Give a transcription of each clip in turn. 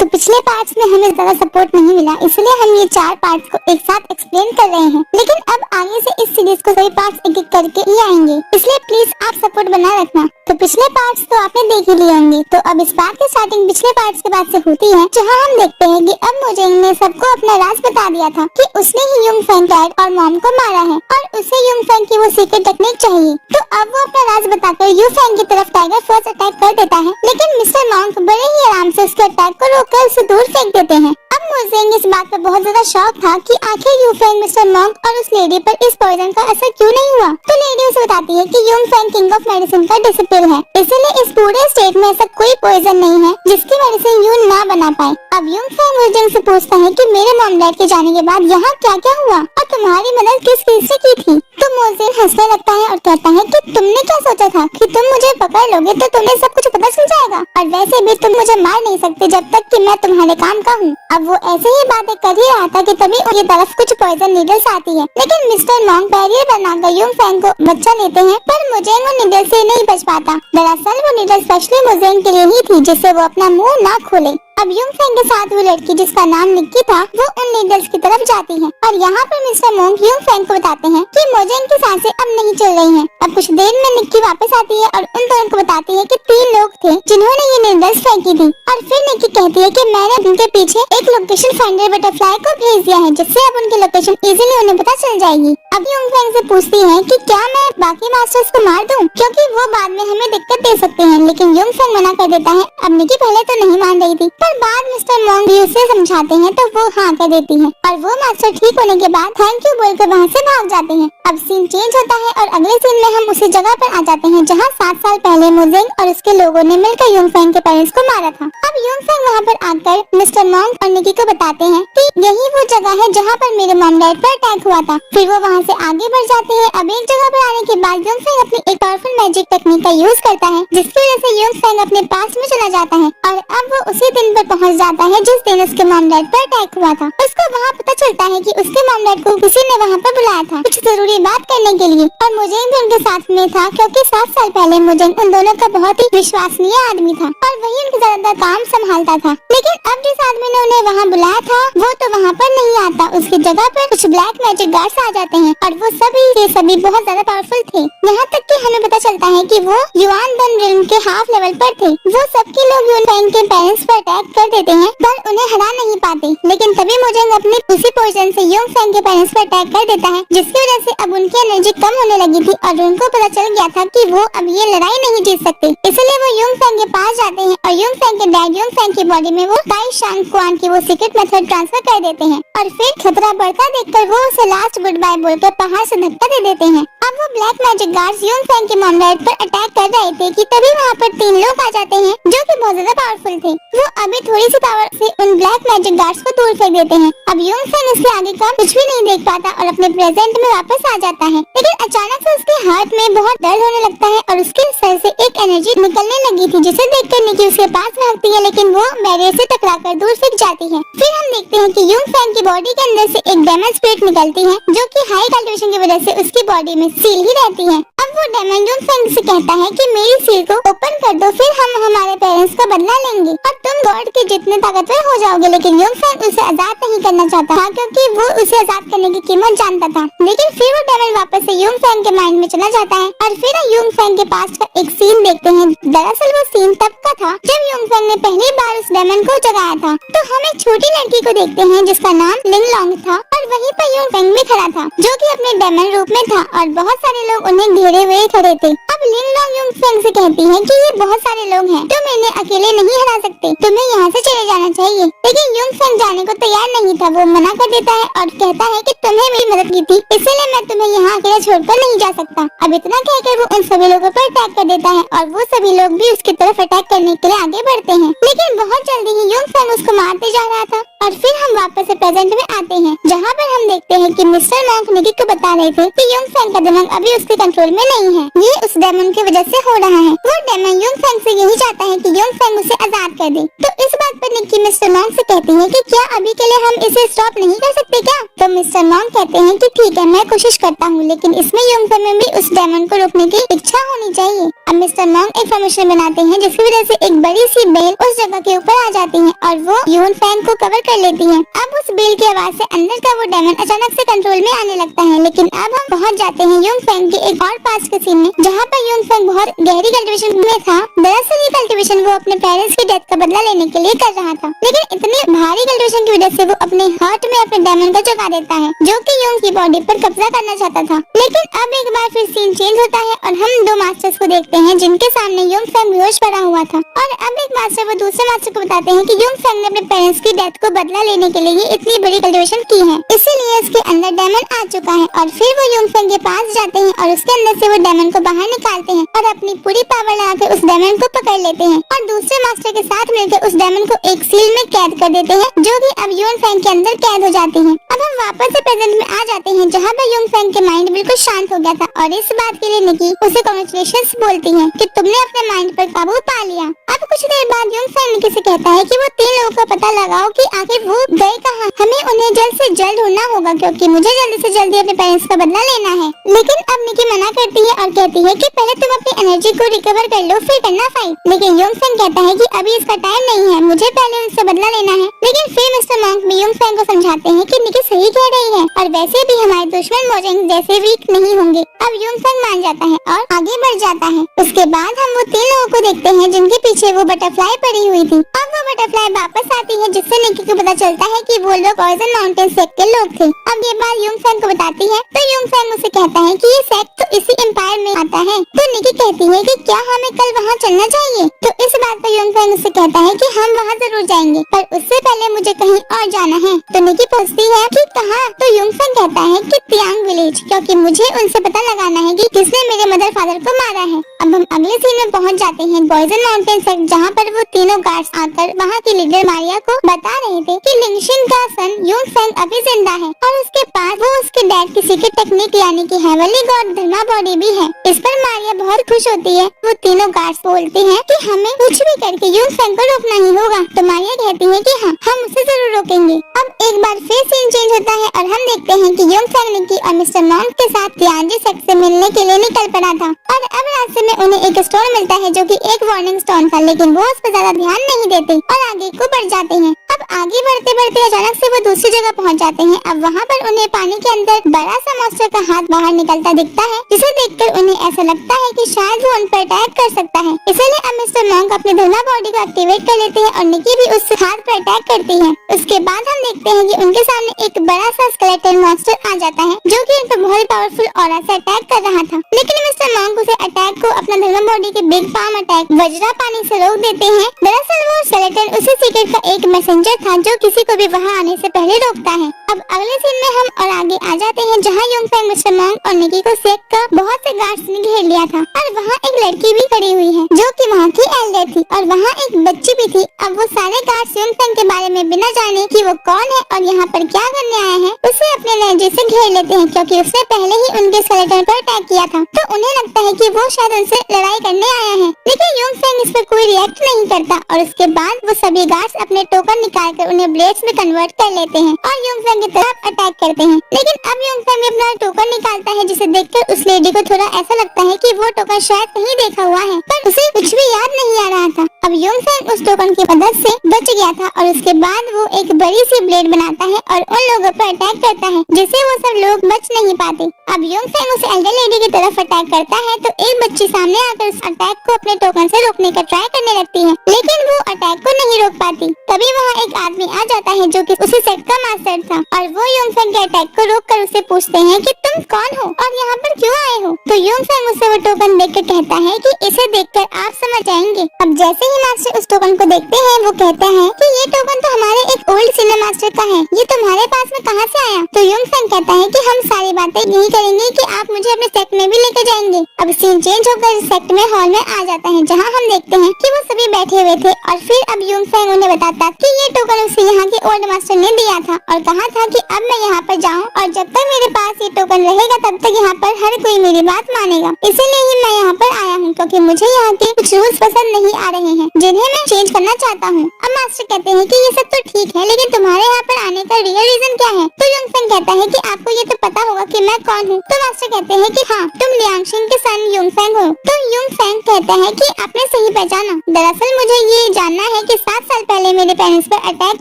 पिछले पार्ट्स में हमें ज्यादा सपोर्ट नहीं मिला, इसलिए हम ये 4 पार्ट्स को एक साथ एक्सप्लेन कर रहे हैं। लेकिन अब आगे से इस सीरीज को सभी पार्ट्स एक एक करके ही आएंगे, इसलिए प्लीज आप सपोर्ट बनाए रखना। तो पिछले पार्ट्स तो आपने देख ही लिए होंगे, तो अब इस पार्ट की स्टार्टिंग पिछले पार्ट्स के बाद से होती है, जहाँ हम देखते हैं कि अब मोजेंग ने सबको अपना राज बता दिया था कि उसने ही युंग फेंग डैड और मॉम को मारा है और उसे युंग फेंग की वो सीक्रेट टेक्निक चाहिए। तो अब वो अपना राज बताकर यू फेंग की तरफ टाइगर फर्स्ट अटैक कर देता है, लेकिन मिस्टर मॉन्क बड़े ही आराम से उसके अटैक को रोककर उसे दूर फेंक देते हैं। अब मोजेंग इस बात पर बहुत ज्यादा शॉक था कि आखिर यू फेंग, मिस्टर मॉन्क और उस लेडी पर इस पॉइजन का असर क्यों नहीं हुआ। तो लेडी उसे बताती है कि Yung Feng king of medicine का डिसिपल है, इसलिए इस पूरे स्टेट में ऐसा कोई पॉइजन नहीं है जिसकी मेडिसिन यू ना बना पाए। अब युंग फेंग मोजेंग से पूछता है कि मेरे मॉम डैड के जाने के बाद यहाँ क्या क्या हुआ और तुम्हारी मदद किस किस से की थी। तो मोजेंग हंसने लगता है और कहता है कि तुमने क्या सोचा था कि तुम मुझे पकड़ लोगे तो तुम्हें सब कुछ पता चल जाएगा, और वैसे भी तुम मुझे मार नहीं सकते जब तक कि मैं तुम्हारे काम का हूँ। अब वो ऐसे ही बातें कर ही रहा था कि तभी उनकी तरफ कुछ पॉइजन नीडल्स आती है, लेकिन मिस्टर मॉन्क बैरियर बनाकर युंग फेंग को बच्चा लेते हैं, पर मोजेंग उन नीडल से नहीं बच पाता। दरअसल वो नीडल स्पेशली मोजेंग के लिए ही थी, जिससे वो अपना मुंह ना खोले। अब युंग फेंग के साथ वो लड़की जिसका नाम निक्की था, वो उन नीडल्स की तरफ जाती है और यहाँ पर मिस्टर मॉन्क युंग फेंग को बताते हैं कि मोजेंग की सांसें अब नहीं चल रही हैं। अब कुछ देर में निक्की वापस आती है और उन दोनों को बताती है कि 3 लोग थे जिन्होंने ये नीडल्स फेंकी थी, और फिर निक्की कहती है कि मैंने उनके पीछे एक लोकेशन फाइंडर बटरफ्लाई को भेज दिया है, जिससे अब उनकी लोकेशन इजीली उन्हें पता चल जाएगी। अब युंग फेंग से पूछती है कि क्या मैं बाकी मास्टर्स को मार दूं, क्योंकि वो बाद में हमें दिक्कत दे सकते हैं, लेकिन युंग फेंग मना कर देता है। अब निक्की पहले तो नहीं मान रही थी, पर बाद मिस्टर मॉन्क भी उसे समझाते हैं तो वो हाँ कर देती है, और वो मास्टर ठीक होने के बाद थैंक यू बोलकर वहाँ से भाग जाते हैं। अब सीन चेंज होता है और अगले सीन में हम उसी जगह पर आ जाते हैं जहाँ 7 साल पहले मोजेंग और उसके लोगों ने मिलकर युंग फेंग के पेरेंट्स को मारा था। अब युंग फेंग वहाँ पर आकर मिस्टर मॉन्क और निक्की को बताते हैं कि यही वो जगह है जहाँ पर मेरे मॉम डैड पर अटैक हुआ था। फिर वो वहाँ से आगे बढ़ जाते हैं। अब एक जगह पर आने के बाद युंग फेंग अपनी एक पावरफुल मैजिक टेक्निक का यूज करता है, जिसकी वजह से युंग फेंग अपने पास में चला जाता है और अब वो उसी दिन पर पहुँच जाता है जिस दिन उसके मॉम डैड पर अटैक हुआ था। उसको वहाँ पता चलता है कि उसके मॉम डैड को किसी ने वहाँ पर बुलाया था कुछ जरूरी बात करने के लिए, और मोजेंग भी उनके साथ में था, क्योंकि 7 साल पहले मोजेंग उन दोनों का बहुत ही विश्वसनीय आदमी था और वही उनके ज्यादातर काम संभालता था। लेकिन अब जिस आदमी ने उन्हें वहाँ बुलाया था वो तो वहाँ पर नहीं आता, उसकी जगह पर कुछ ब्लैक मैजिक गार्ड्स आ जाते हैं और वो सभी के सभी बहुत ज्यादा पावरफुल थे। यहाँ तक कि हमें पता चलता है कि वो युआन डन रिल्म के हाफ लेवल पर थे। वो सबके लोग युआन फेंग के पेरेंट्स पर अटैक कर देते हैं, पर उन्हें हरा नहीं पाते। लेकिन तभी मोजेंग अपनी उसी पोजीशन से युंग फेंग के पेरेंट्स पर अटैक कर देता है, जिसकी वजह से अब उनकी एनर्जी कम होने लगी थी और उनको पता चल गया था कि वो अब ये लड़ाई नहीं जीत सकते। इसलिए वो युंग फेंग के पास जाते हैं और युंग फेंग के डैड युंग फेंग की बॉडी में वो काई शांग क्वान की वो सीक्रेट मेथड ट्रांसफर कर देते हैं, और फिर खतरा बढ़ता देखकर वो उसे लास्ट गुड बाय बोलकर पहाड़ से धक्का दे देते हैं। अब वो black magic guards Yung Feng के मॉम डैड पर अटैक कर रहे थे कि तभी वहाँ पर 3 लोग आ जाते हैं जो कि बहुत ज्यादा पावरफुल थे। वो अभी थोड़ी सी पावर से उन ब्लैक मैजिक गार्ड्स को दूर फेंक देते हैं। अब युंग फेंग इसके आगे का कुछ भी नहीं देख पाता और अपने प्रेजेंट में वापस आ जाता है, लेकिन अचानक से उसके हार्ट में बहुत दर्द होने लगता है और उसके सर से एक एनर्जी निकलने लगी थी, जिसे देखकर निकी उसके पास भागती है, लेकिन वो बैरियर से टकराकर दूर फेंक जाती है। फिर हम देखते हैं कि युंग फेंग की बॉडी के अंदर से एक डेमन स्पिरिट निकलती है, जो कि हाई कल्टिवेशन की वजह से उसकी बॉडी में सील ही रहती है। अब वो डेमन युंग फेंग से कहता है कि मेरी सील को ओपन कर दो, फिर हम हमारे पेरेंट्स का बदला लेंगे और तुम गॉड के जितने ताकतवर हो जाओगे। लेकिन युंग फेंग उसे आजाद नहीं करना चाहता था, क्योंकि वो उसे आजाद करने की कीमत जानता था। लेकिन फिर वो डेमन वापस से युंग फेंग के माइंड में चला जाता है और फिर युंग फेंग के पास का एक सीन देखते हैं। दरअसल वो सीन तब का था जब युंग फेंग ने पहली बार उस डेमन को जगाया था। तो हम एक छोटी लड़की को देखते हैं जिसका नाम लिंग लॉन्ग था, और वहीं पर युंग फेंग भी खड़ा था, जो कि अपने डेमन रूप में था, और बहुत सारे लोग उन्हें घेरे हुए खड़े थे। अब लिंग लॉन्ग युंग फेंग से कहती है कि ये बहुत सारे लोग हैं, तुम इन्हें अकेले नहीं हरा सकते, तुम्हें यहाँ से चले जाना चाहिए। लेकिन युंग फेंग जाने को तैयार नहीं था, वो मना कर देता है और कहता है कि तुम्हें मेरी मदद की थी, इसलिए मैं तुम्हें यहाँ अकेले छोड़कर नहीं जा सकता। अब इतना कहकर वो उन सभी लोगों पर अटैक कर देता है और वो सभी लोग भी उसकी तरफ अटैक करने के लिए आगे बढ़ते हैं। लेकिन बहुत जल्दी ही युंग फेंग उसको मारते जा रहा था और फिर हम वापस से प्रेजेंट में आते हैं, जहाँ पर हम देखते हैं कि मिस्टर मॉन्क निकी को बता रहे थे कि युंग फैंग का दिमाग अभी उसके कंट्रोल में नहीं है। ये उस डेमन की वजह से हो रहा है। वो डेमन युंग फैंग से यही चाहता है कि युंग फैंग उसे आजाद कर दे। तो इस बात पर निकी मिस्टर मॉन्क से कहती है कि क्या अभी के लिए हम इसे स्टॉप नहीं कर सकते क्या? तो मिस्टर मॉन्क कहते हैं कि ठीक है, मैं कोशिश करता हूँ, लेकिन इसमें युंग फैंग में भी उस डेमन को रोकने की इच्छा होनी चाहिए। अब मिस्टर मॉन्क एक फॉर्मेशन बनाते हैं, जिसकी वजह से एक बड़ी सी बेल उस जगह के ऊपर आ जाती है और वो युंग फैंग को कवर कर लेती है। अब उस बेल की आवाज से अंदर का वो डेमन अचानक से कंट्रोल में आने लगता है। लेकिन अब हम पहुंच जाते हैं युंग फैंग के एक और पास के सीन में, जहाँ पर युंग फैंग बहुत गहरी कल्टीवेशन में था। दरअसल ये कल्टीवेशन वो अपने पेरेंट्स की डेथ का बदला लेने के लिए कर रहा था, लेकिन इतनी भारी कल्टीवेशन की वजह से वो अपने हार्ट में अपने डेमन को जगा देता है, जो कि युंग की बॉडी पर कब्जा करना चाहता था। लेकिन अब एक बार फिर सीन चेंज होता है और हम दो मास्टर्स को देखते हैं, जिनके सामने युंग फैंग बेहोश पड़ा हुआ था। और अब एक मास्टर वो दूसरे मास्टर को बताते हैं कि युंग फैंग ने अपने पेरेंट्स की डेथ को बदला लेने के लिए इतनी बड़ी कल्टीवेशन की है, इसीलिए उसके अंदर डेमन आ चुका है। और फिर वो युंग फैंग के पास जाते हैं और उसके अंदर से वो डेमन को बाहर निकालते हैं और अपनी पूरी पावर लगाकर उस डेमन को पकड़ लेते हैं और दूसरे मास्टर के साथ मिलकर उस डेमन को एक सील में कैद कर देते हैं, जो कि अब युंग फैंग के अंदर कैद हो जाती है। अब हम वापस से प्रेजेंट में आ जाते हैं, जहाँ पर युंग फैंग के माइंड बिल्कुल शांत हो गया था और इस बात के लिए निकी उसे कांग्रेचुलेशंस बोलती है कि तुमने अपने माइंड पर काबू पा लिया। अब कुछ देर बाद युंग फैंग निकी से कहता है कि वो 3 लोगों का पता लगाओ कि आखिर वो गए कहाँ। हमें उन्हें जल्द से जल्द ढूंढना होगा, क्योंकि मुझे जल्दी से जल्दी अपने पेरेंट्स का बदला लेना है। लेकिन अब निकी मना करती है और कहती है कि पहले तुम अपनी एनर्जी को रिकवर कर लो, फिर करना फाइट। लेकिन युंग फैंग कहता है कि अभी इसका टाइम नहीं है, मुझे पहले उनसे बदला लेना है। लेकिन फिर मिस्टर मॉन्क भी युंग फैंग को समझाते हैं कि निकी सही कह रही है और वैसे भी हमारे दुश्मन मोजेंग जैसे वीक नहीं होंगे। अब युंग फैंग मान जाता है और आगे बढ़ जाता है। उसके बाद हम वो 3 लोगों को देखते हैं, जिनके पीछे वो बटरफ्लाई पड़ी हुई थी। अब वो बटरफ्लाई वापस आती है, जिससे निकी को पता चलता है कि वो लोग पॉइजन माउंटेन सेक्ट के लोग थे। अब ये बात युंग फैंग को बताती है, तो युंग फैंग उसे कहता है कि ये सेक्ट तो इसी एम्पायर में आता है। तो निकी कहती है कि क्या हमें कल वहाँ चलना चाहिए? तो इस बात पर युंग फैंग उसे कहता है कि हम वहाँ जरूर जाएंगे, पर उससे पहले मुझे कहीं और जाना है। तो निकी पूछती है कि कहाँ? तो युंग फैंग कहता है कि तियांग विलेज, क्योंकि मुझे उनसे पता लगाना है कि किसने मेरे मदर फादर को मारा है। अब हम अगले सीन में पहुंच जाते हैं पॉइजन माउंटेन सेक्ट, जहाँ पर वो तीनों गार्ड्स आकर वहाँ की लीडर मारिया को बता रहे थे कि लिंगशिन का सन युंग फैंग अभी जिंदा है और उसके पास वो उसके डैड की सीक्रेट टेक्निक यानी कि हेवनली गॉड धर्मा बॉडी भी है। इस पर मारिया बहुत खुश होती है। वो तीनों गार्ड्स बोलते हैं कि हमें कुछ भी करके युंग फैंग को रोकना ही होगा। तो मारिया कहती है कि हाँ, हम उसे जरूर रोकेंगे। अब एक बार फिर सीन चेंज होता है और हम देखते हैं कि युंग फैंग निकी और मिस्टर मॉन्क के साथ तियांजी सेक्ट से मिलने के लिए निकल पड़ा था और अब रास्ते में उन्हें एक स्टोन मिलता है, जो कि एक वार्निंग स्टोन था, लेकिन वो उस पर ज्यादा ध्यान नहीं देते और आगे को बढ़ जाते हैं। अब आगे बढ़ते बढ़ते अचानक से वो दूसरी जगह पहुंच जाते हैं। अब वहाँ पर उन्हें पानी के अंदर बड़ा सा मॉन्स्टर का हाथ बाहर निकलता दिखता है, जिसे देखकर उन्हें ऐसा लगता है कि शायद वो उन पर अटैक कर सकता है। इसलिए अब मिस्टर मॉन्क अपने धर्मा बॉडी को एक्टिवेट कर लेते हैं और निकी भी उस हाथ पर अटैक करती है। उसके बाद हम देखते हैं कि उनके सामने एक बड़ा सा स्केलेटन मॉन्स्टर आ जाता है, जो कि उन पर बहुत पावरफुल ऑरा से अटैक कर रहा था। लेकिन मिस्टर मॉन्क उसे अटैक को अपना धर्मा बॉडी के बिग पाम अटैक वज्रा पानी से रोक देते हैं। दरअसल वो स्केलेटन उसी सीक्रेट का एक मैसेंजर था, जो किसी को भी वहाँ आने से पहले रोकता है। अब अगले सीन में हम और आगे आ जाते हैं, जहाँ युंग फैंग मिस्टर मॉन्क और निकी को सेक्ट का बहुत से गार्ड्स ने घेर लिया था और वहाँ एक लड़की भी खड़ी हुई है, जो कि वहाँ की एल्डर थी और वहाँ एक बच्ची भी थी। अब वो सारे गार्ड्स युंग फैंग के बारे में बिना जाने कि वो कौन है और यहाँ पर क्या करने आए हैं, उसे अपने एनर्जी से घेर लेते हैं, क्योंकि उसने पहले ही उनके स्केलेटन पर अटैक किया था। तो उन्हें लगता है कि वो शायद उनसे लड़ाई करने आया है। लेकिन युंग फैंग इस पर कोई रिएक्ट नहीं करता और उसके बाद वो सभी गार्ड्स अपने टोकन निकालकर उन्हें ब्लेड्स में कन्वर्ट कर लेते हैं और युंग फैंग की तरफ अटैक करते हैं। लेकिन अब युंग फैंग अपना टोकन निकालता है, जिसे देखकर उस लेडी को थोड़ा ऐसा लगता है कि वो टोकन शायद कहीं देखा हुआ है, पर उसे कुछ भी याद नहीं आ रहा था। अब युंग फैंग उस टोकन की मदद से बच गया था और उसके बाद वो एक बड़ी सी ब्लेड बनाता है और उन लोगों पर अटैक करता है, जिससे वो सब लोग बच नहीं पाते। अब युंग फैंग उस एल्डर लेडी की तरफ अटैक करता है, तो एक बच्ची सामने आकर उस अटैक को अपने टोकन से रोकने का ट्राई करने लगती है, लेकिन वो अटैक को नहीं रोक पाती। तभी वहाँ एक आदमी आ जाता है, जो कि उसी सेट का मास्टर था और वो युंग फैंग के अटैक को रोककर उसे पूछते हैं कि तुम कौन हो और यहाँ पर क्यों आए हो। तो युंग फैंग उसे वो टोकन देखकर कहता है कि इसे देखकर आप समझ जाएंगे। अब जैसे ही मास्टर उस टोकन को देखते हैं, वो कहता है कि ये टोकन तो हमारे एक ओल्ड सीनियर मास्टर का है, ये तुम्हारे पास में कहाँ से आया। तो युंग फैंग कहता है कि हम सारी बातें यही करेंगे कि आप मुझे अपने सेक्ट में भी लेकर जाएंगे। अब सीन चेंज होकर सेक्ट में हॉल में आ जाता है, जहाँ हम देखते हैं कि वो सभी बैठे हुए थे और और फिर अब यूंगफैंग उन्हें बताता कि ये टोकन उसे यहाँ के ओल्ड मास्टर ने दिया था और कहा था कि अब मैं यहाँ पर जाऊँ और जब तक मेरे पास ये टोकन रहेगा तब तक यहाँ पर हर कोई मेरी बात मानेगा। इसीलिए ही मैं यहाँ पर आया हूँ क्योंकि मुझे यहाँ के कुछ रूल्स पसंद नहीं आ रहे हैं जिन्हें मैं चेंज करना चाहता हूँ। अब मास्टर कहते हैं कि ये सब तो ठीक है लेकिन तुम्हारे यहाँ पर आने का रियल रीजन क्या है? तो यूंगफैंग कहता है कि आपको ये तो पता होगा कि मैं कौन हूँ। तो मास्टर कहते हैं कि हाँ, तुम लियांगशिंग के सन यूंगफैंग हो। तो यूंगफैंग कहता है कि आपने सही पहचाना। दरअसल मुझे ये जानना है कि 7 साल पहले मेरे पेरेंट्स पर अटैक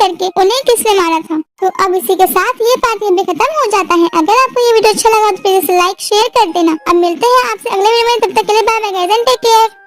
करके उन्हें किसने मारा था। तो अब इसी के साथ ये पार्ट यहाँ पे खत्म हो जाता है। अगर आपको ये वीडियो अच्छा लगा तो प्लीज लाइक शेयर कर देना। अब मिलते हैं आपसे अगले वीडियो में, तब तक के लिए bye bye guys and take care.